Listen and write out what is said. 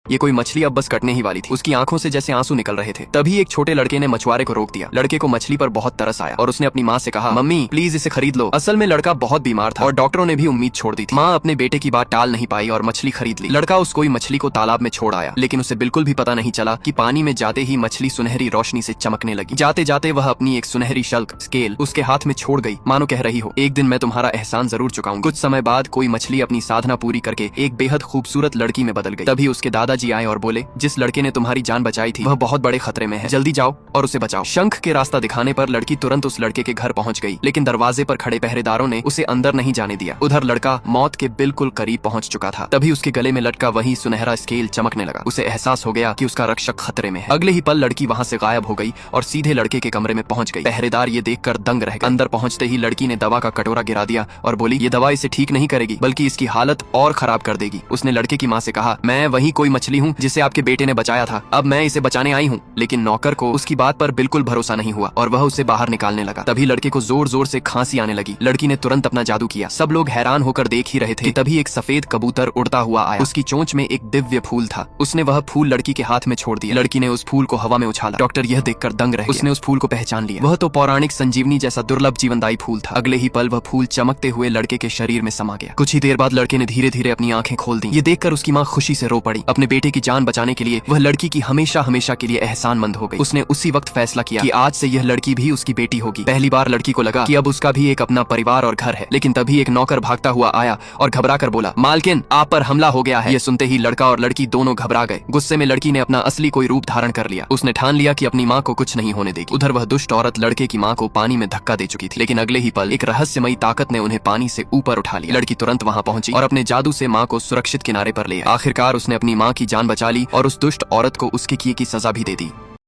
ये कोई मछली अब बस कटने ही वाली थी। उसकी आंखों से जैसे आंसू निकल रहे थे। तभी एक छोटे लड़के ने मछुआरे को रोक दिया। लड़के को मछली पर बहुत तरस आया और उसने अपनी माँ से कहा, मम्मी प्लीज इसे खरीद लो। असल में लड़का बहुत बीमार था और डॉक्टरों ने भी उम्मीद छोड़ दी थी। माँ अपने बेटे की बात टाल नहीं पाई और मछली खरीद ली। लड़का उस कोई मछली को तालाब में छोड़ आया, लेकिन उसे बिल्कुल भी पता नहीं चला कि पानी में जाते ही मछली सुनहरी रोशनी से चमकने लगी। जाते जाते वह अपनी एक सुनहरी शल्क स्केल उसके हाथ में छोड़ गई, मानो कह रही हो, एक दिन मैं तुम्हारा एहसान जरूर चुकाऊंगी। कुछ समय बाद कोई मछली अपनी साधना पूरी करके एक बेहद खूबसूरत लड़की में बदल गई। तभी उसके दादाजी आए और बोले, जिस लड़के ने तुम्हारी जान बचाई थी वह बहुत बड़े खतरे में है, जल्दी जाओ और उसे बचाओ। शंख के रास्ता दिखाने पर लड़की तुरंत उस लड़के के घर पहुंच गई, लेकिन दरवाजे पर खड़े पहरेदारों ने उसे अंदर नहीं जाने दिया। उधर लड़का मौत के बिल्कुल करीब पहुंच चुका था। तभी उसके गले में लटका वही सुनहरा स्केल चमकने लगा। उसे एहसास हो गया कि उसका रक्षक खतरे में है। अगले ही पल लड़की वहां से गायब हो गई और सीधे लड़के के कमरे में पहुंच गई। पहरेदार ये देखकर दंग रह गए। अंदर पहुंचते ही लड़की ने दवा का कटोरा गिरा दिया और बोली, ये दवा इसे ठीक नहीं करेगी बल्कि इसकी हालत और खराब कर देगी। उसने लड़के की माँ से कहा, मैं वही कोई मछली हूँ जिसे आपके बेटे ने बचाया था, अब मैं इसे बचाने आई हूँ। लेकिन नौकर को उसकी बात पर बिल्कुल भरोसा नहीं हुआ और वह उसे बाहर निकालने लगा। तभी लड़के को जोर जोर से खांसी आने लगी। लड़की ने तुरंत अपना जादू किया। सब लोग हैरान होकर देख ही रहे थे। तभी एक सफेद कबूतर उड़ता हुआ आया। उसकी चोंच में एक दिव्य फूल था। उसने वह फूल लड़की के हाथ में छोड़ दिया। लड़की ने उस फूल को हवा में उछाला। डॉक्टर यह देखकर दंग रह गया। उसने उस फूल को पहचान लिया। वह तो पौराणिक संजीवनी जैसा दुर्लभ जीवनदायी फूल था। अगले ही पल वह फूल चमकते हुए लड़के के शरीर में समा गया। कुछ ही देर बाद लड़के ने धीरे धीरे अपनी आंखें खोल दी। ये देखकर उसकी माँ खुशी से रो पड़ी। अपने बेटे की जान बचाने के लिए वह लड़की की हमेशा हमेशा के लिए एहसानमंद हो गई। उसने उसी वक्त फैसला किया कि आज से यह लड़की भी उसकी बेटी होगी। पहली बार लड़की को लगा कि अब उसका भी एक अपना परिवार और घर है। लेकिन तभी एक नौकर भागता हुआ आया और घबरा कर बोला, मालकिन आप पर हमला हो गया है। यह सुनते ही लड़का और लड़की दोनों घबरा गए। गुस्से में लड़की ने अपना असली कोई रूप धारण कर लिया। उसने ठान लिया कि अपनी माँ को कुछ नहीं होने देगी। उधर वह दुष्ट औरत लड़के की माँ को पानी में धक्का दे चुकी थी। लेकिन अगले ही पल एक रहस्यमयी ताकत ने उन्हें पानी से ऊपर उठा लिया। लड़की तुरंत वहां पहुंची और अपने जादू से माँ को सुरक्षित किनारे पर ले आई। आखिरकार उसने अपनी माँ की जान बचा ली और उस दुष्ट औरत को उसके किए की सजा भी दे दी।